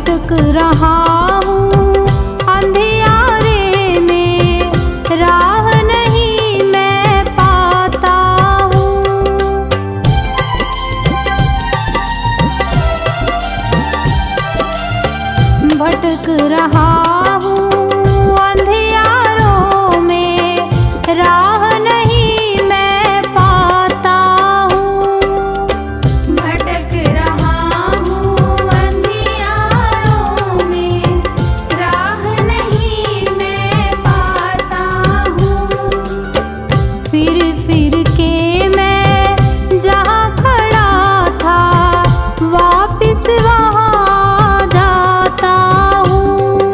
भटक रहा हूँ अंधियारे में, राह नहीं मैं पाता हूँ। भटक रहा हूँ अंधियारों में, राह नहीं मैं पाता हूँ। भटक रहा हूँ अंधियारों में, राह नहीं मैं पाता हूँ। फिर फिर के मैं जहाँ खड़ा था, वापिस वहाँ जाता हूँ।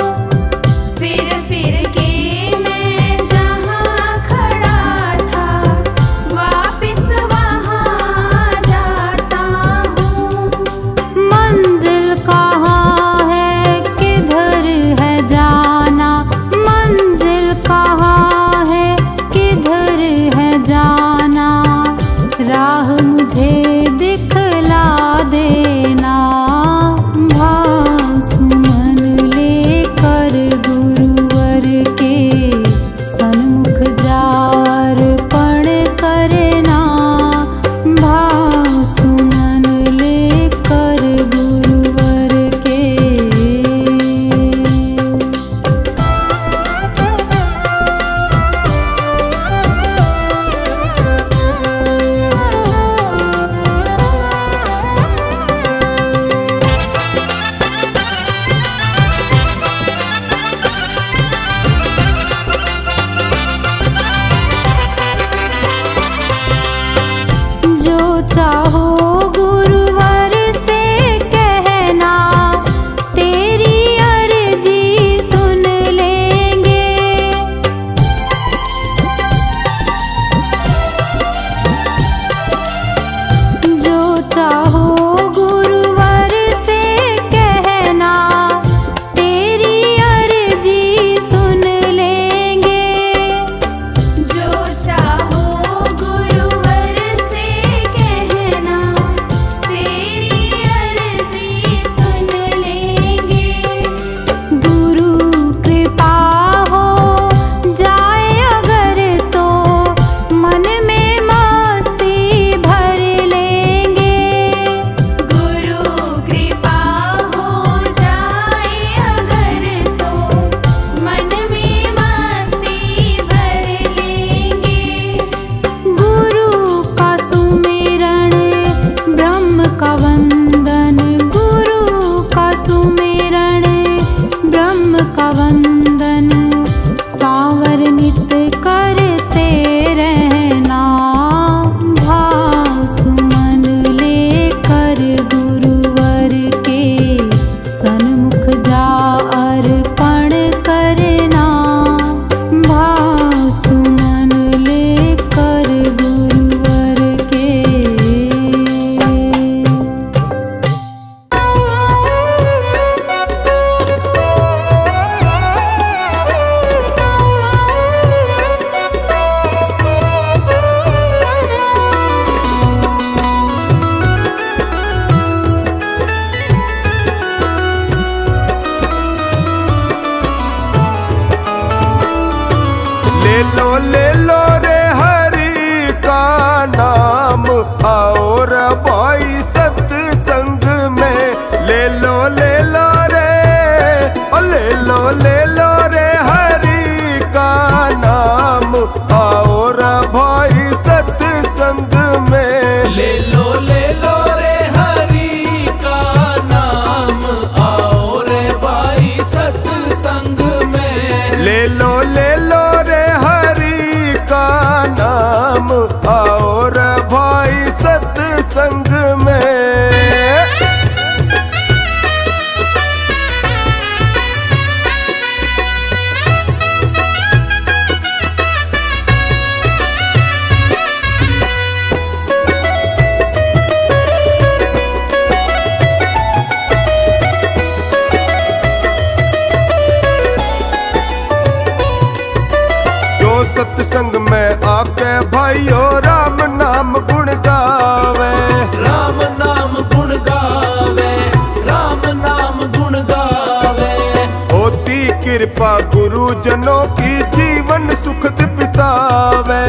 कृपा गुरुजनों की जीवन सुखद बितावे,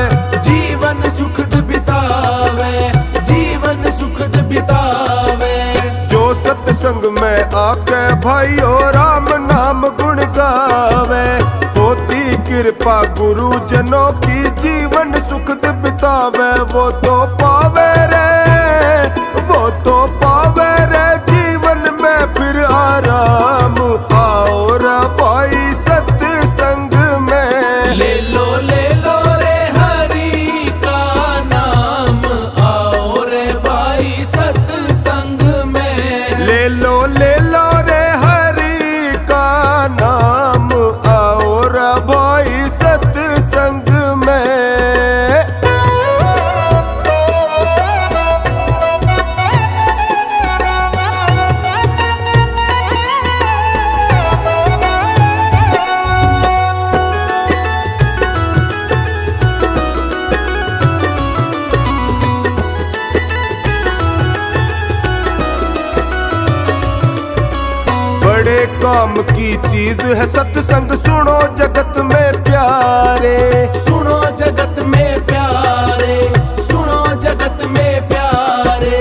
जीवन सुखद बितावे, जीवन सुखद बितावे। जो सत्संग में आके भाइयों राम नाम गुण गावे, होती कृपा गुरुजनों की जीवन सुखद बितावे। वो तो पावे रे, वो तो पावे रे जीवन में फिर आराम। आओ रे भाई सत्संग में, ले लो रे हरि का नाम। आओ रे भाई सत्संग में, ले लो रे हरि का नाम। आओ रे भाई सत्संग में। बड़े काम की चीज है सत्संग, सुनो जगत में प्यारे, सुनो जगत में प्यारे, सुनो जगत में प्यारे।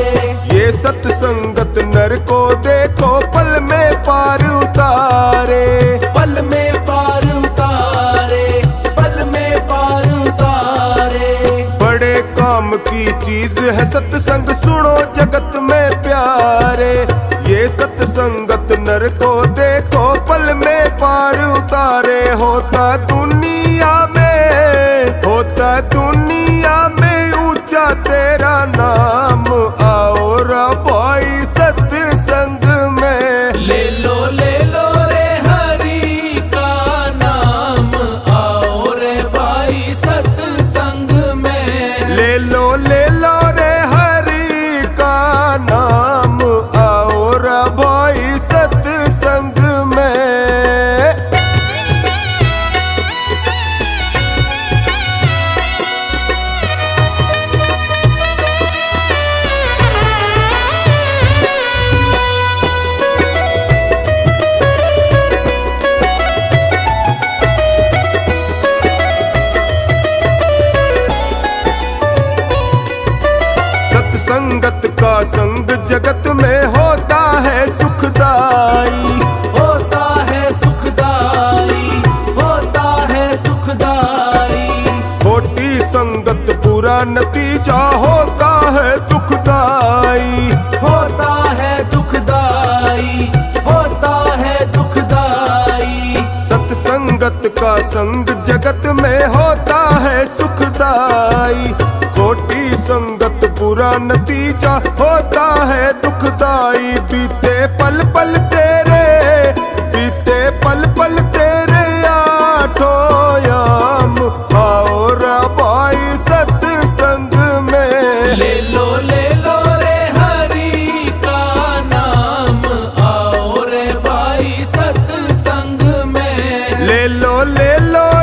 ये सत्संगत नर को देखो पल में पार उतारे, पल में पार उतारे, पल में पार उतारे। बड़े काम की चीज है सत्संग, सुनो जगत में प्यारे। ये सत्संगत नर को देखो पल में पार उतारे। होता दुनिया में, होता दुनिया में ऊंचा तेरा नाम। आओ रे भाई सत्संग में, ले लो रे हरि का नाम। आओ रे भाई सत्संग में, ले लो रे हरि का नाम। आओ रे भाई सत्संग में। सत्संगत का संग जगत में होता है सुखदाई, होता है सुखदाई, होता है सुखदाई। खोटी संगत बुरा नतीजा होता है दुखदाई, होता है दुखदाई, होता है दुखदाई। सत्संगत का संग जगत में होता है सुखदाई। खोटी संगत बुरा नतीजा होता है दुखदाई। बीते पल पल तेरे, बीते पल पल तेरे आठों याम। आओ रे भाई सत्संग में, ले लो रे हरि का नाम। आओ रे भाई सत्संग में, ले लो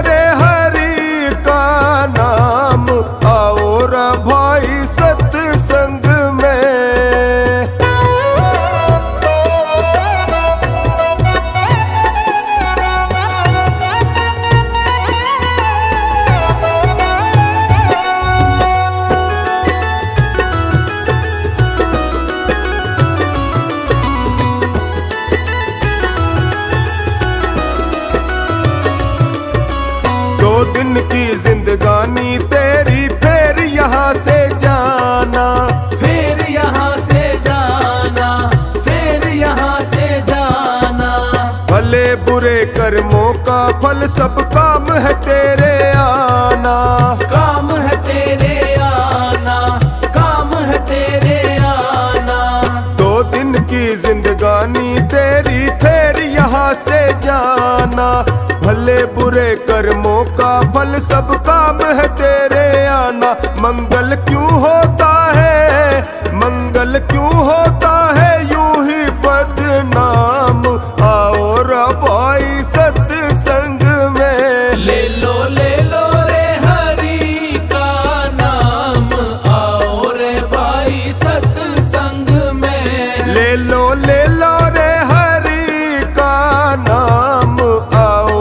रे हरि का नाम। आओ रे भाई सत्संग में। दो दिन की जिंदगानी तेरी फिर यहाँ से जाना, फिर यहाँ से जाना, फिर यहाँ से जाना। भले बुरे कर्मों का फल सब काम है तेरे आना। काम है तेरे आना, काम है तेरे आना। दो दिन की जिंदगानी तेरी फिर यहाँ से जाना। भले बुरे कर्मों का फल सब काम है तेरे आना। मंगल क्यों होता है, मंगल क्यों होता है यूं ही बदनाम। आओ रे भाई सत्संग में, ले लो रे हरि का नाम। आओ रे भाई सत्संग में, ले लो रे हरि का नाम। आओ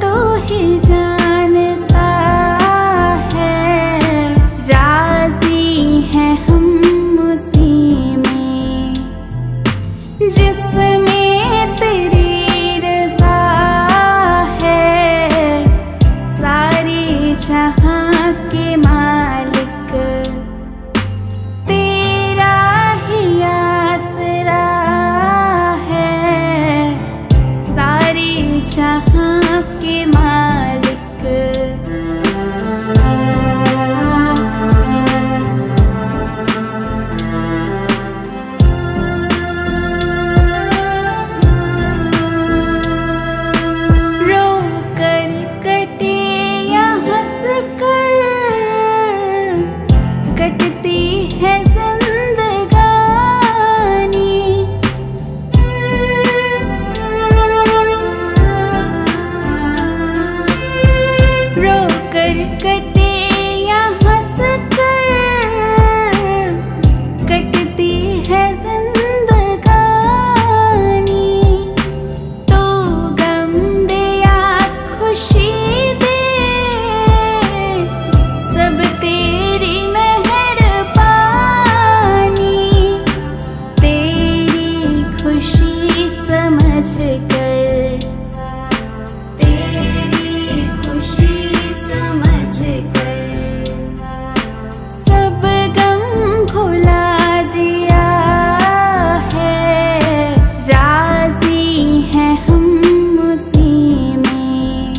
तो ही जानता है, राजी हैं हम उसी में जिसमें तेरी रज़ा है। सारे जहां के मालिक तेरा ही आसरा है, सारे जहां के मालिक। रो कर कटे या हंस कर कटती है जिंदगानी, रो कर कटे या हंस कर कटती है जिंदगानी। तो गम दे या खुशी दे, सब तेरी मेहरबानी। तेरी खुशी समझ कर, तेरी खुशी समझ कर सब गम भुला दिया है। राजी हैं हम उसी में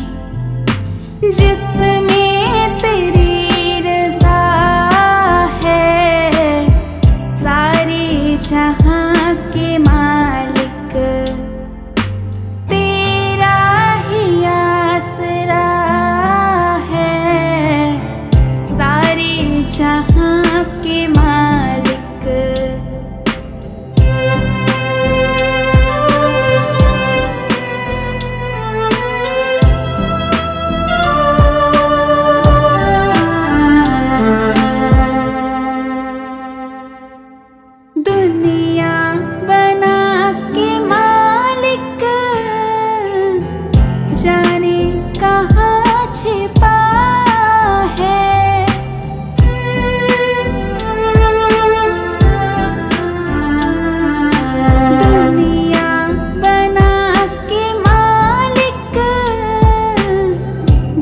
जिसमें तेरी रज़ा है। सारे जहां के मालिक तेरा ही आसरा है, सारे जहां के मालिक। दुनिया बना के मालिक जाने कहाँ छिपा है। दुनिया बना के मालिक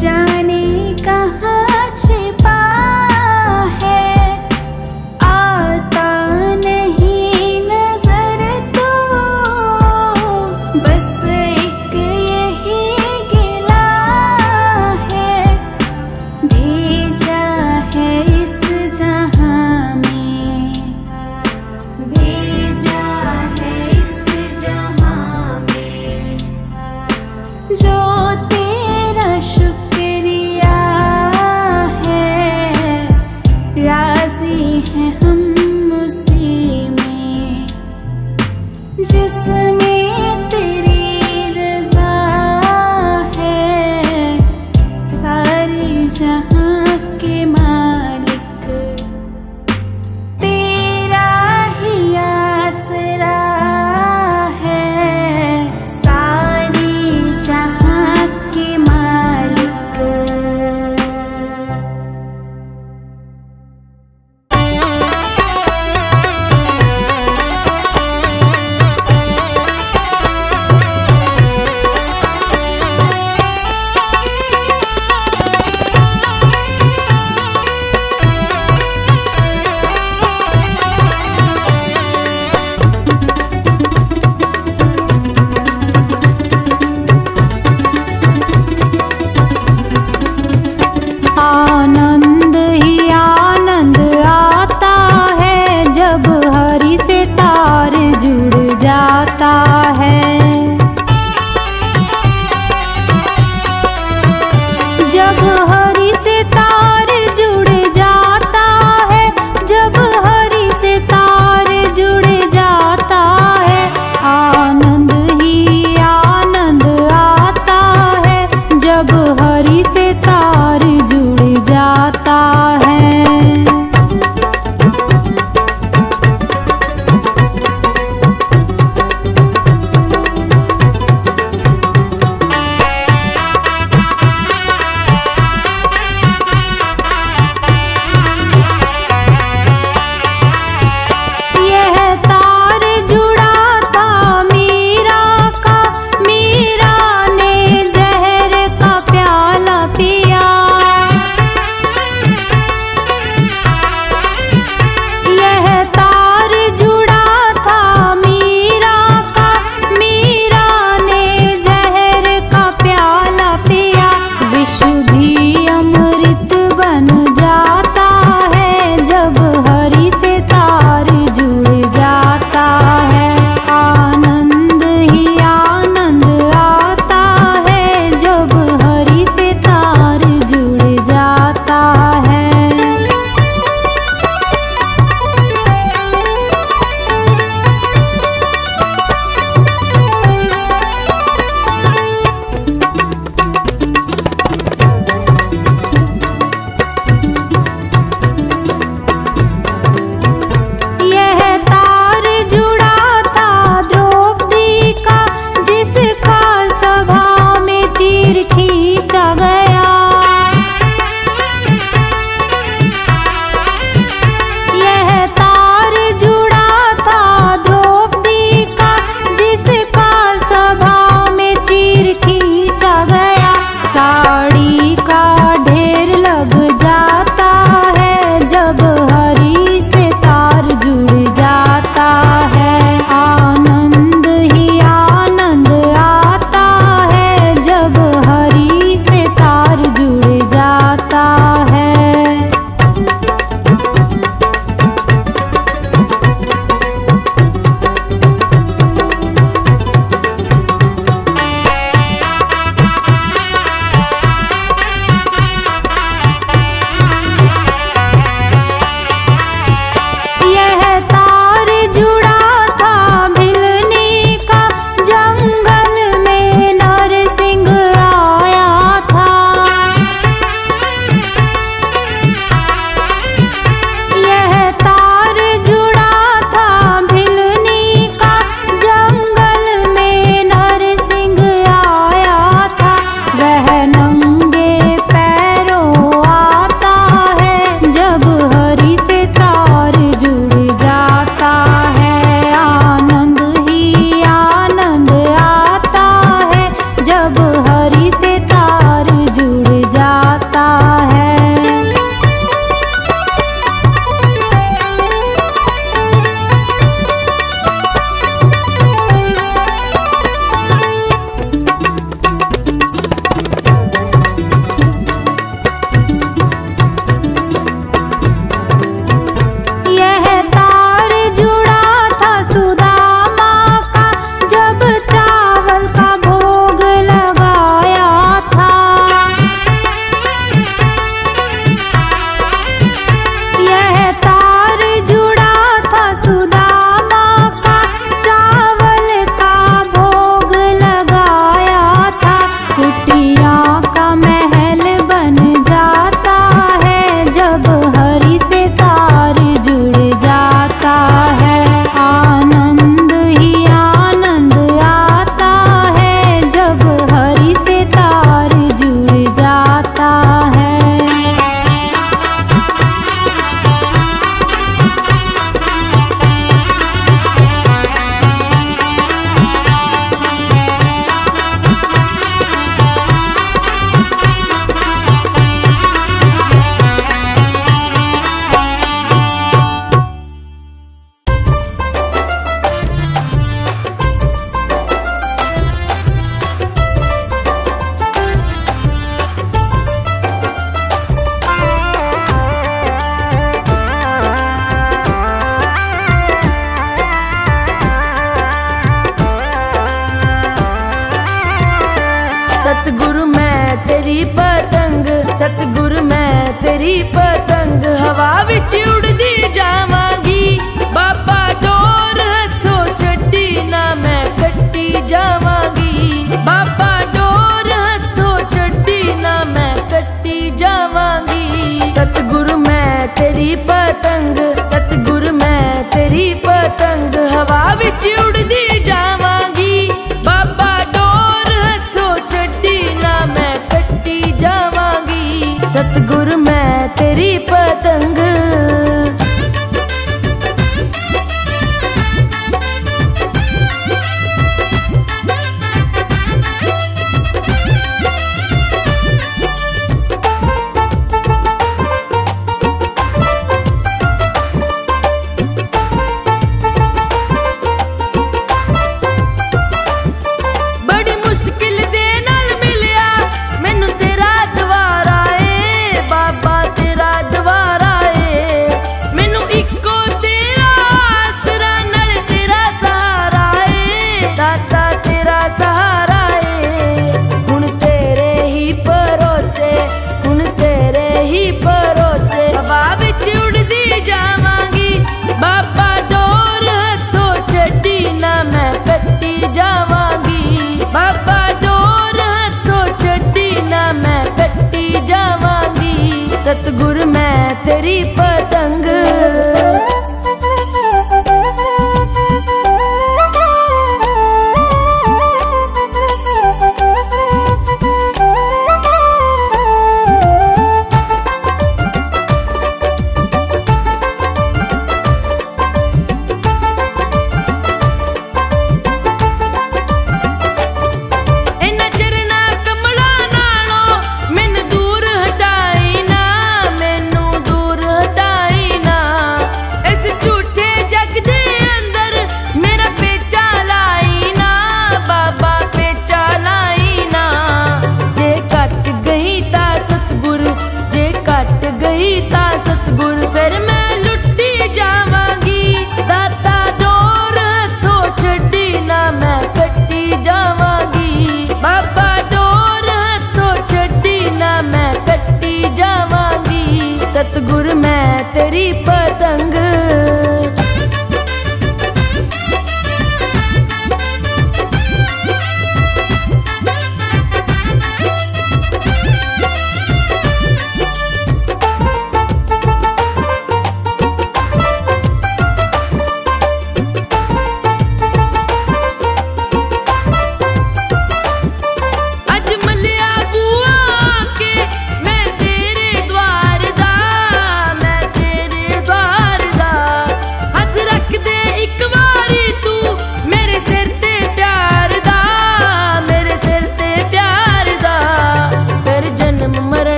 जाने कहाँ छिपा है। आता नहीं नजर तो बस एक यही गिला है। भेजा है इस जहां में, भेजा है इस जहां में जो तेरा शुक्रिया है। राजी हैं हम उसी में जिसमें तेरी रज़ा है। सारे जहां के मालिक तेरा ही आसरा है। सारे जहां के मालिक। आनंद ही आनंद आता है जब हरि से तार जुड़ जाता है। जब हरि से तार जुड़ जाता है, जब हरि से तार जुड़ जाता है। आनंद ही आनंद आता है जब हरि से तार जुड़ जाता है। सतगुरु मैं तेरी पतंग, सतगुरु मैं तेरी पतंग, हवा विच उड़दी जावांगी। बाबा डोर हथों छड्डी ना मैं कट्टी जावांगी। बाबा डोर हथों छड्डी ना मैं कट्टी जावांगी। सतगुरु मैं तेरी पतंग, सतगुरु मैं तेरी पतंग, हवा विच उड़दी जावांगी। बाबा डोर हथों छड्डी ना मैं कट्टी जावांगी। सतगुरु मैं तेरी पतंग। बाबा तेरा द्वारा है,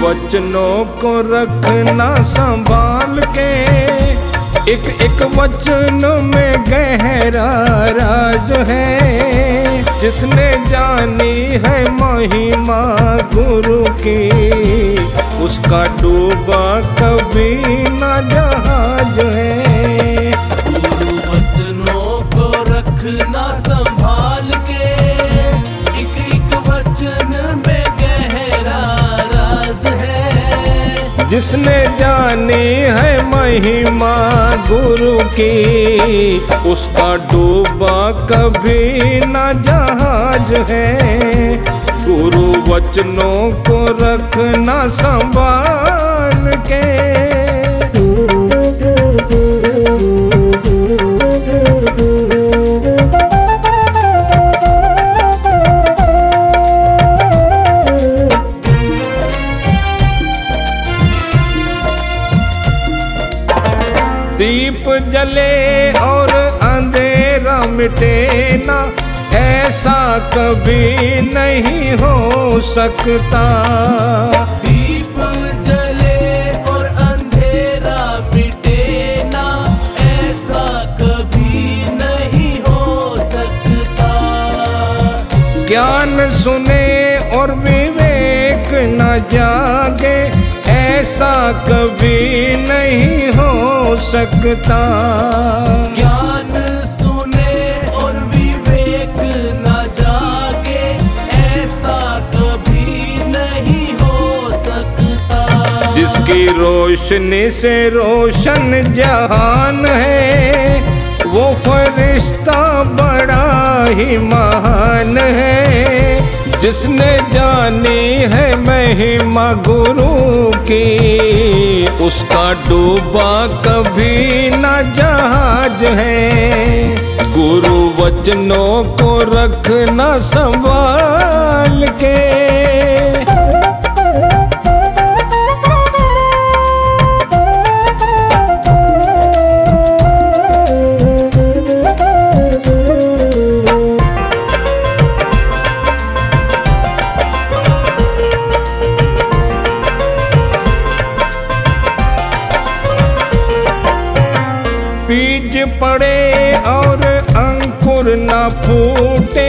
वचनों को रखना संभाल के, एक एक वचन में गहरा राज है। जिसने जानी है महिमा गुरु की, उसका डूबा कभी न जहाज है। गुरु वचनों को रखना संभाल के, एक एक वचन में गहरा राज है। जिसने जानी है महिमा गुरु की, उसका डूबा कभी न जहाज है। गुरु वचनों को रखना संभाल के। दीप जले और अंधेरा मिटे ना, ऐसा कभी नहीं हो सकता। दीप जले और अंधेरा मिटे ना, ऐसा कभी नहीं हो सकता। ज्ञान सुने और विवेक न जागे, ऐसा कभी नहीं हो सकता। ज्ञान सुने और विवेक न जागे, ऐसा कभी नहीं हो सकता। जिसकी रोशनी से रोशन जहान है, वो फरिश्ता बड़ा ही महान है। जिसने जानी है महिमा गुरु की, उसका डूबा कभी न जहाज है। गुरु वचनों को रखना संभाल के। बीज पड़े और अंकुर न फूटे,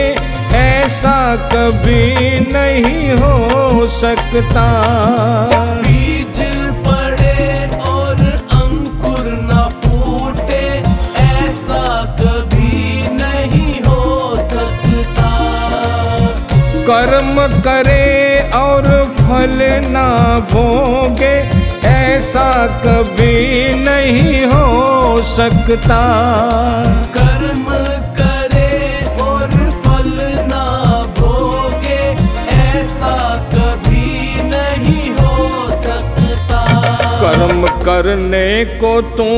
ऐसा कभी नहीं हो सकता। बीज पड़े और अंकुर न फूटे, ऐसा कभी नहीं हो सकता। कर्म करे और फल ना भोगे, ऐसा कभी नहीं हो सकता। कर्म करे और फल ना भोगे, ऐसा कभी नहीं हो सकता। कर्म करने को तू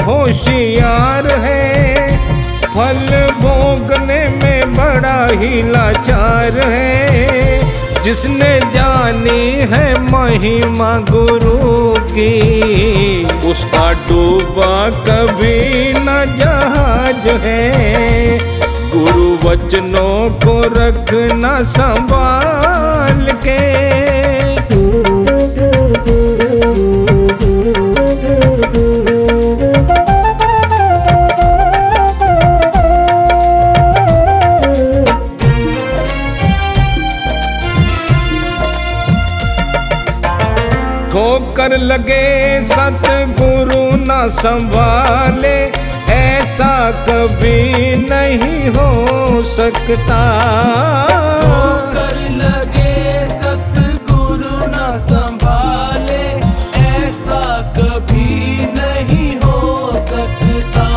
होशियार है, फल भोगने में बड़ा ही लाचार है। जिसने जानी है महिमा गुरु की, उसका डूबा कभी न जहाज है। गुरु वचनों को रखना संभाल के। ठोकर लगे सतगुरु न संभाले, ऐसा कभी नहीं हो सकता। ठोकर लगे सतगुरु न संभाले, ऐसा कभी नहीं हो सकता।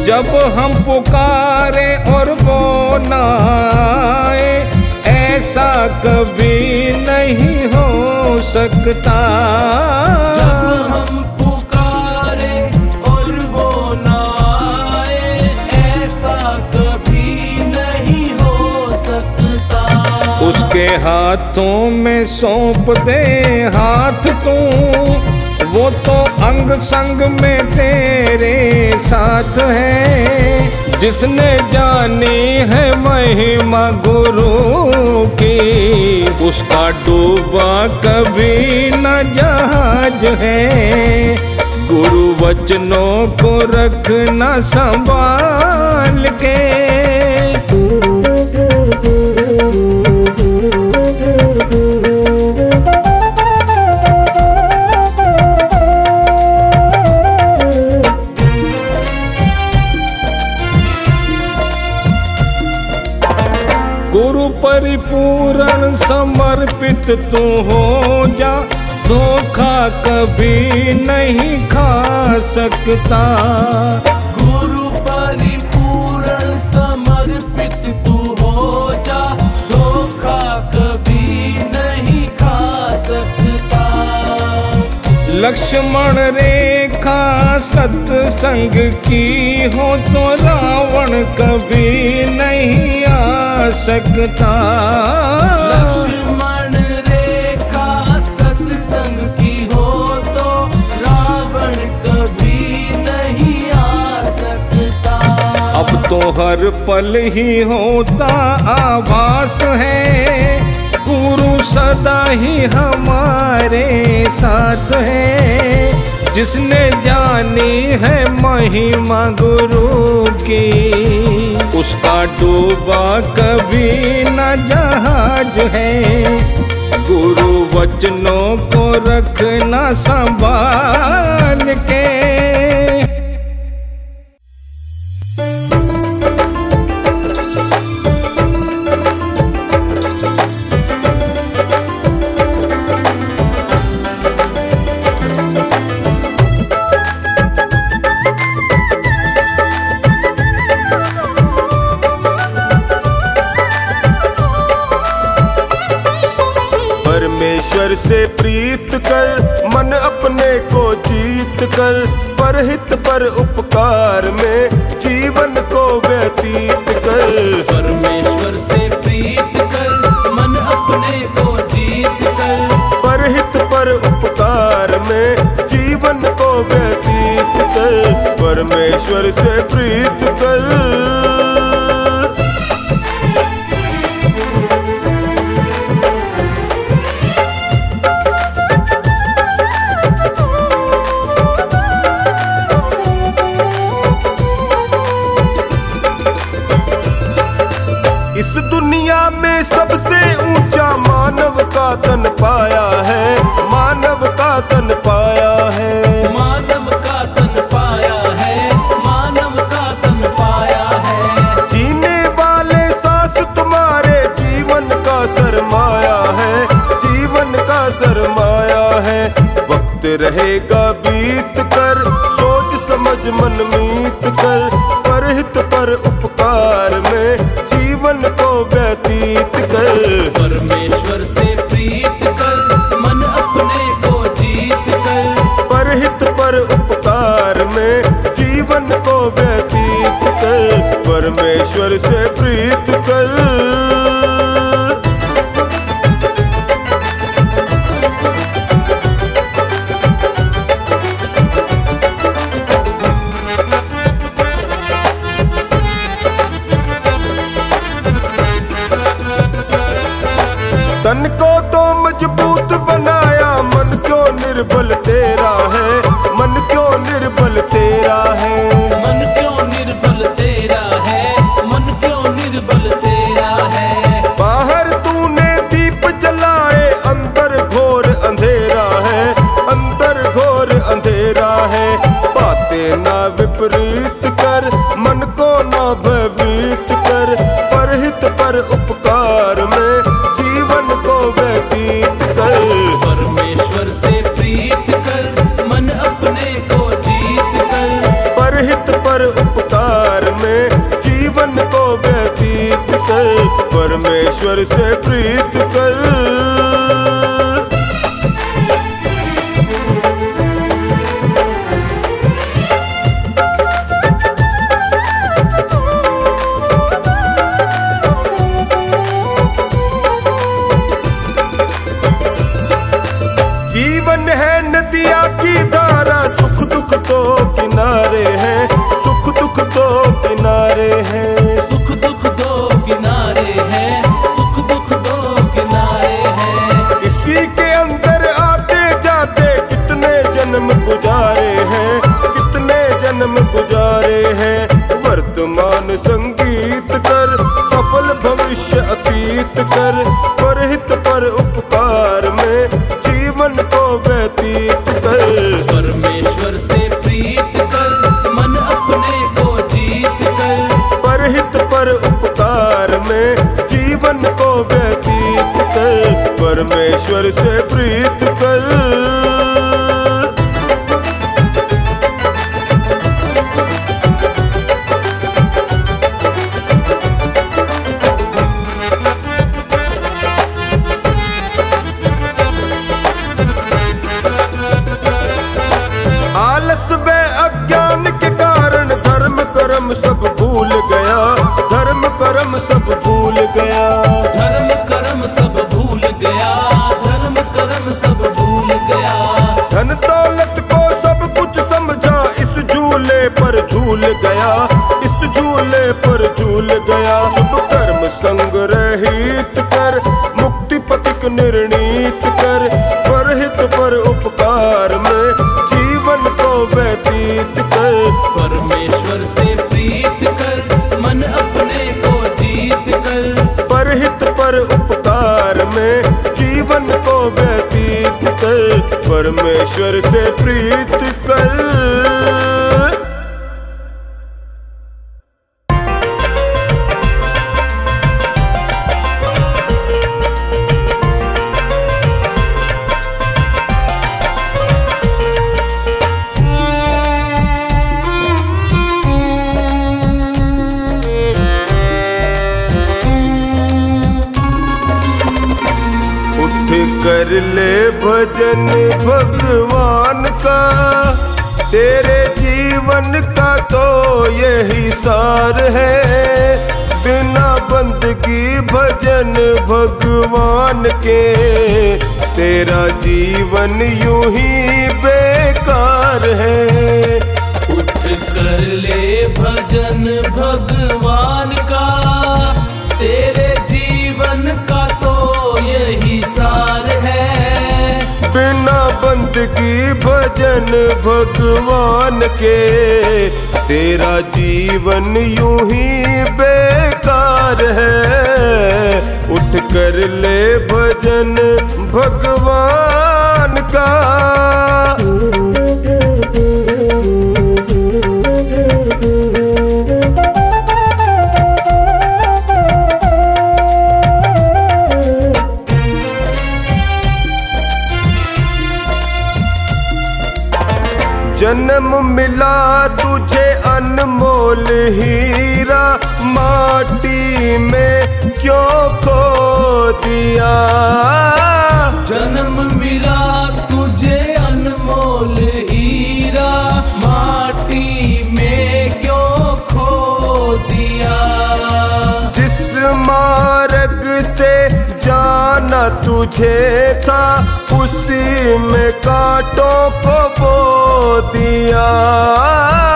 जब हम पुकारे और वो न आए, ऐसा कभी नहीं हो सकता। जब हम पुकारे और वो न आए, ऐसा कभी नहीं हो सकता। उसके हाथों में सौंप दे हाथ तू, वो तो अंग संग में तेरे साथ है। जिसने जानी है महिमा गुरु की, उसका डूबा कभी न जहाज है। गुरु वचनों को रखना संभाल के। गुरु परिपूर्ण समर्पित तू हो जा, धोखा कभी नहीं खा सकता। गुरु परिपूर्ण समर्पित तू हो जा, धोखा कभी नहीं खा सकता। लक्ष्मण रेखा सत्संग की हो तो रावण कभी नहीं आ सकता। लक्ष्मण रेखा सत्संग की हो तो रावण कभी नहीं आ सकता। अब तो हर पल ही होता आभास है, गुरु सदा ही हमारे साथ है। जिसने जानी है महिमा गुरु की, उसका डूबा कभी न जहाज है। गुरु वचनों को रखना संभाल के। परमेश्वर से प्रीत कर, मन अपने को जीत कर, परहित पर उपकार में जीवन को व्यतीत कर। परमेश्वर से प्रीत कर, मन अपने को जीत कर, परहित पर उपकार में जीवन को व्यतीत कर। परमेश्वर से प्रीत कर। इस दुनिया में सबसे ऊंचा मानव का तन पाया है, मानव का तन पाया है। मानव का तन पाया है, मानव का तन पाया है। जीने वाले सांस तुम्हारे जीवन का सरमाया है, जीवन का सरमाया है। वक्त रहेगा बीत कर, सोच समझ मन मीत कर, परहित पर उपकार में जीवन को व्यतीत कर। परमेश्वर से प्रीत कर, मन अपने को जीत कर, परहित पर उपकार में जीवन को व्यतीत कर। परमेश्वर से प्रीत कर। तन को तो मजबूत बनाया, मन क्यों निर्बल तेरा है, मन क्यों निर्बल तेरा है। मन क्यों निर्बल तेरा है, मन क्यों निर्बल तेरा है। बाहर तूने दीप जलाए, अंदर घोर अंधेरा है, अंदर घोर अंधेरा है। बातें ना विपरीत कर, मन को ना भयभीत कर, परहित पर उपकार में जीवन को व्यतीत कर। परमेश्वर से प्रीत कर, मन अपने को जीत कर, परहित पर उपकार में जीवन को व्यतीत कर। परमेश्वर से प्रीत कर। जीवन है नदिया की धारा, सुख दुख तो किनारे हैं, सुख दुख तो किनारे प्रीत कर, परहित पर उपकार में जीवन को व्यतीत कर। परमेश्वर से प्रीत कर, मन अपने को जीत कर, परहित पर उपकार में जीवन को व्यतीत कर, परमेश्वर से प्रीत कर। आलस व अज्ञान के कारण धर्म कर्म सब भूल गया, धर्म कर्म सब भूल गया, धर्म कर्म सब भूल गया, धर्म कर्म सब भूल गया। धन दौलत को सब कुछ समझा, इस झूले पर झूल गया, इस झूले पर झूल गया। शुभ कर्म संग रहित कर, मुक्ति पथिक निर्णीत कर, परहित पर उपकार में जीवन को व्यतीत कर। परमेश्वर से प्रीत कर, मन अपने को जीत कर, परहित पर उपकार में जीवन को व्यतीत कर, परमेश्वर से प्रीत कर। कर ले भजन भगवान का, तेरे जीवन का तो यही सार है। बिना बंदगी भजन भगवान के, तेरा जीवन यूं ही बेकार है। उठ कर ले भजन भगवान का, तेरे जीवन का तो यही सार है। बिना बंदगी भजन भगवान के, तेरा जीवन यूं ही बेकार है। उठ कर ले भजन भगवान का। जन्म मिला तुझे अनमोल हीरा, माटी में क्यों खो दिया। जन्म मिला तुझे अनमोल हीरा, माटी में क्यों खो दिया। जिस मार्ग से जाना तुझे था, उसी में कांटों को बो दिया।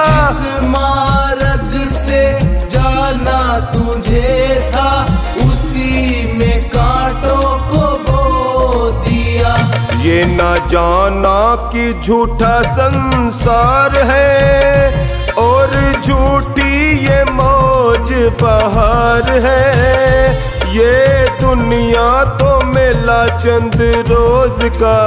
जिस मार्ग से जाना तुझे था, उसी में कांटों को बो दिया। ये ना जाना कि झूठा संसार है, और झूठी ये मौज बहार है। ये दुनिया तो मेला चंद रोज का,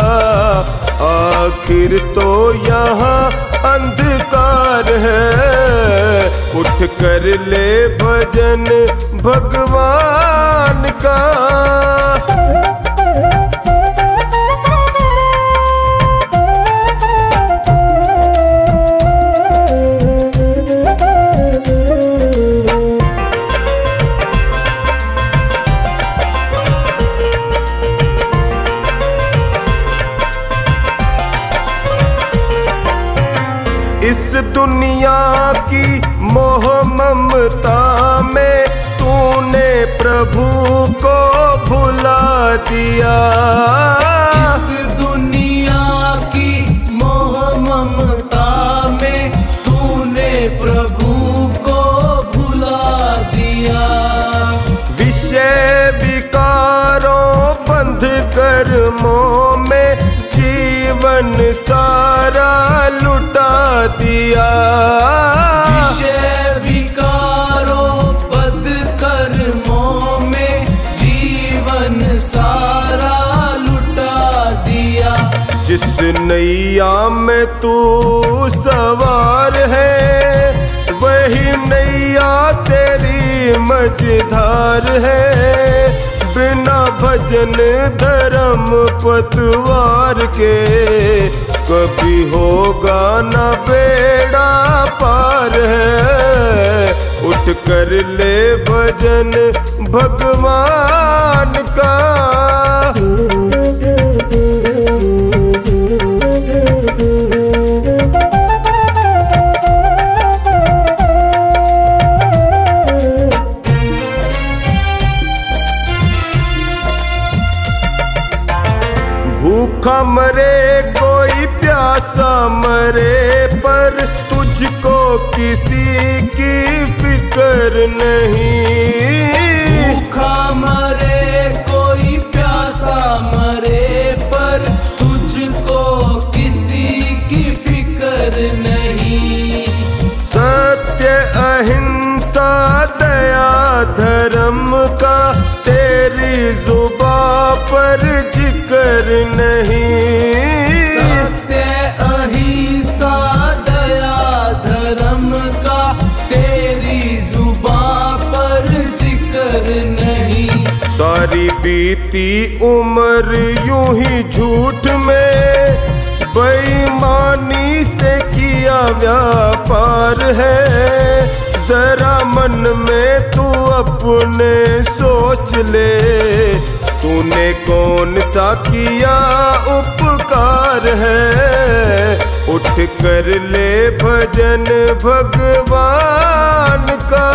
आखिर तो यहाँ अंधकार है। उठ कर ले भजन भगवान का। इस दुनिया की मोह ममता में तूने प्रभु को भुला दिया। इस दुनिया की मोह ममता में तूने प्रभु को भुला दिया। विषय विकारों बंध कर्मों में जीवन सारा लुटा दिया। विषय विकारों बद कर्मों में जिस नैया में तू सवार है वही नैया तेरी मझधार है। बिना भजन धर्म पतवार के कभी होगा न बेड़ा पार है। उठ कर ले भजन भगवान का। भूखा मरे कोई प्यासा मरे पर तुझको किसी की फिक्र नहीं। भूखा मरे कोई प्यासा मरे पर तुझको किसी की फिक्र नहीं। सत्य अहिंसा दया धर्म का तेरी जुबां पर जिक्र नहीं। सत्य अहिंसा दया धर्म का तेरी जुबां पर जिक्र नहीं। सारी बीती उम्र यूं ही झूठ में बेईमानी से किया व्यापार है। जरा मन में तू अपने सोच ले तूने कौन सा किया उपकार है। उठ कर ले भजन भगवान का।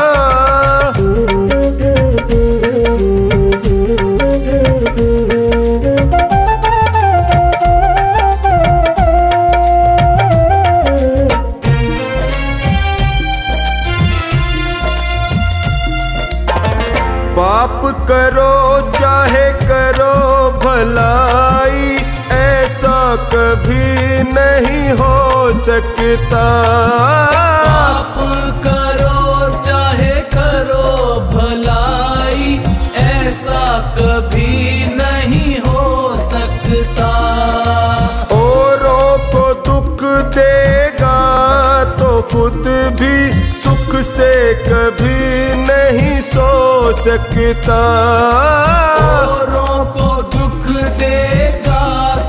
पाप करो चाहे करो भलाई ऐसा कभी नहीं हो सकता। पाप करो चाहे करो भलाई ऐसा कभी नहीं हो सकता। औरों को दुख देगा तो खुद भी सुख से कभी नहीं सो सकता। औरों को दुख देगा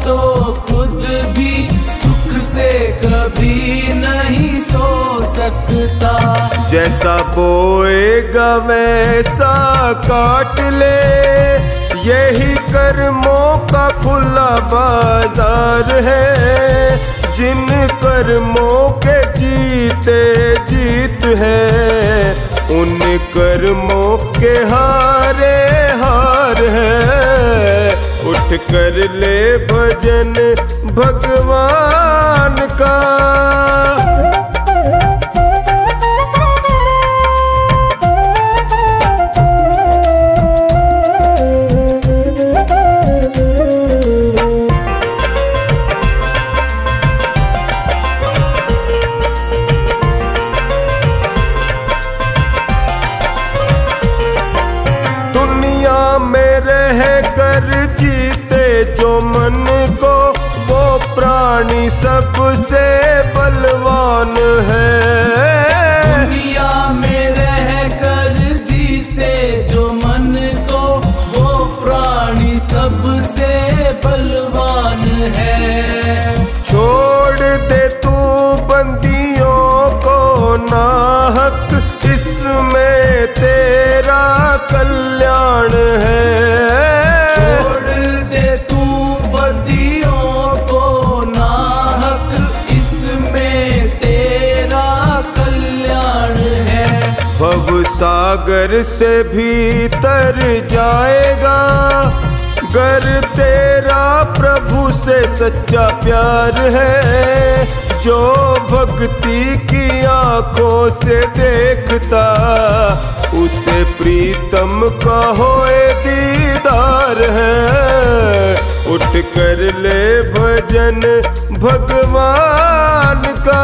तो खुद भी सुख से कभी नहीं सो सकता। जैसा बोएगा वैसा काट ले यही कर्मों का खुला बाजार है। जिन कर्मों के जीते जीत है उन कर्मों के हारे हार है। उठ कर ले भजन भगवान का। जीते जो मन को वो प्राणी सबसे बलवान है। दुनिया में रह कर जीते जो मन को वो प्राणी सबसे बलवान है। छोड़ दे तू बंदियों को नाहक इसमें तेरा कल्याण है। सागर से भी तर जाएगा गर तेरा प्रभु से सच्चा प्यार है। जो भक्ति की आंखों से देखता उसे प्रीतम का होए दीदार है। उठ कर ले भजन भगवान का।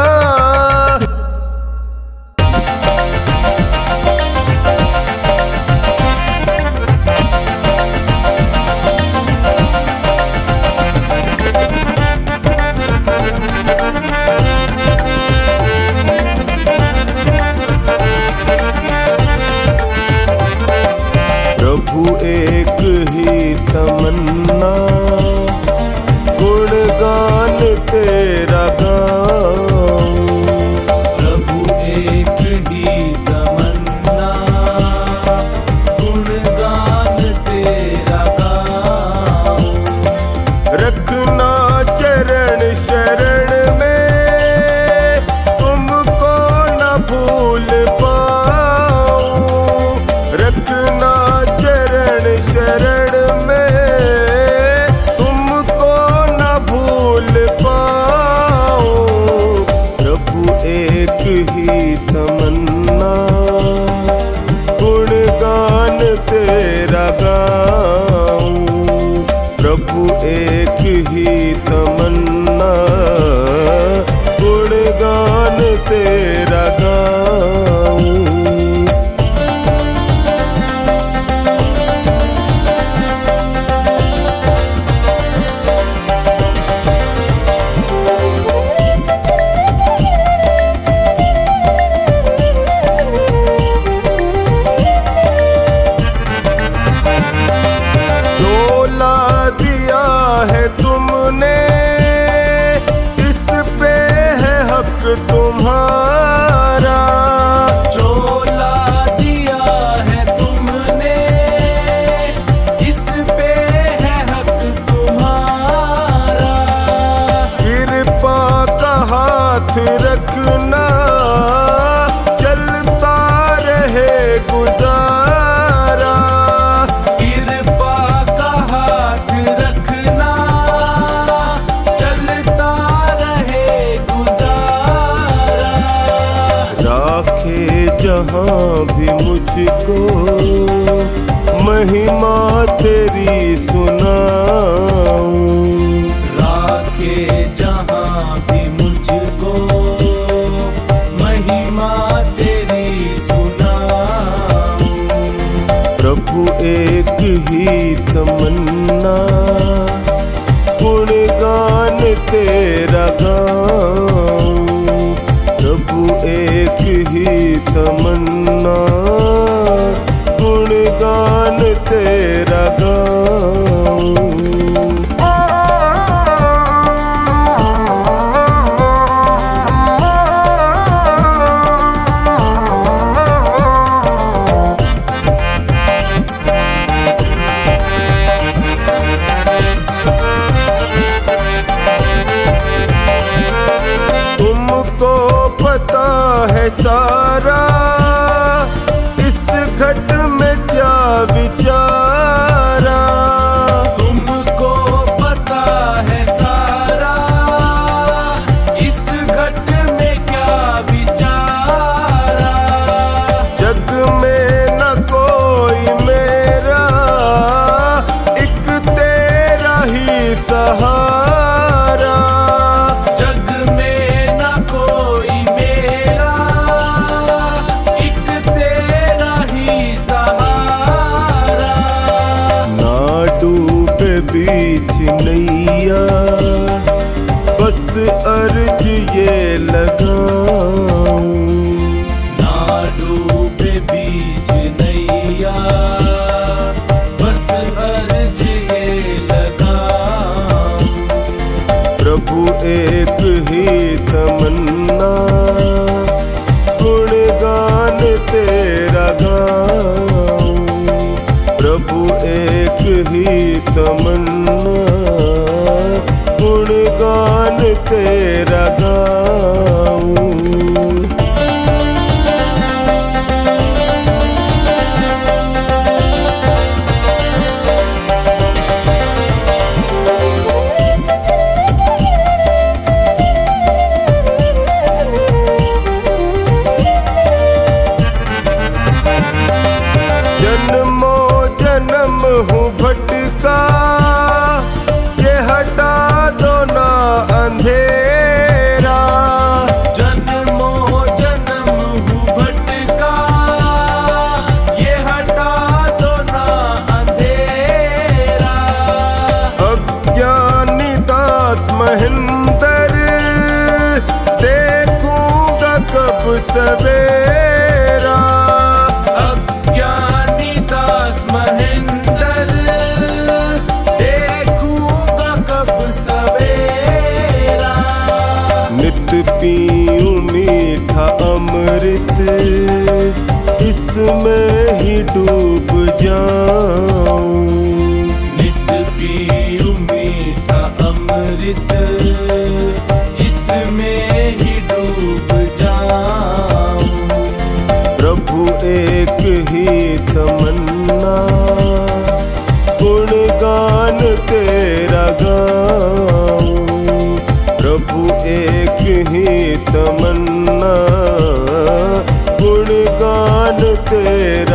गुणगान तेरा गाऊं। प्रभु एक ही तमन्ना, गुणगान तेरा गाऊं। रखना चरण शरण में, तुमको न भूल पाऊं। रखना चरण शरण में, तुमको न भूल पाऊं। प्रभु एक ही तमन्ना, गुणगान तेरा गाऊं। प्रभु एक ही तमन्ना, गुणगान तेरा गाऊं। झोला दिया है तुमने, इस पे है हक तुम्हारा। झोला दिया है तुमने, इस पे है हक तुम्हारा। कृपा का हाथ रखना, चलता रहे गुजारा। कृपा का हाथ रखना, चलता रहे गुजारा। राखे जहाँ भी मुझको, महिमा तेरी सुनाऊं। राखे जहाँ भी मुझको, महिमा तेरी सुनाऊं। प्रभु एक ही तमन्ना, गुणगान तेरा गाऊं। प्रभु एक ही तमन्ना, गुणगान तेरा गाऊं। तुमको पता है सारा, इस घट में क्या विचारा। तुमको पता है सारा, इस घट में क्या विचारा। जग में न कोई मेरा, एक तेरा ही सहारा। जग में न कोई मेरा, एक तेरा ही सहारा। ना डूबे बीच नैया, बस अर्ज ये लगाऊं। ना डूबे बीच नैया, बस अर्ज ये लगाऊं। प्रभु एक ही तमन्ना, गुणगान तेरा गाऊं। प्रभु एक ही तमन्ना, गुणगान तेरा गाऊं। जन्मों जन्म हूँ भटका, ये हटा दो ना अंधेरा। जन्मों जन्म हूँ भटका, ये हटा दो ना अंधेरा। अज्ञानी दास महेंद्र, देखूंगा कब सवेरा। अज्ञानी दास महेंद्र, देखूंगा कब सवेरा। अमृत इसमें ही डूब जाऊं। नित पीऊं मीठा अमृत इसमें ही डूब जाऊं। प्रभु एक ही तमन्ना गुणगान तेरा गाऊं। प्रभु एक ही तमन्ना गुणगान तेरा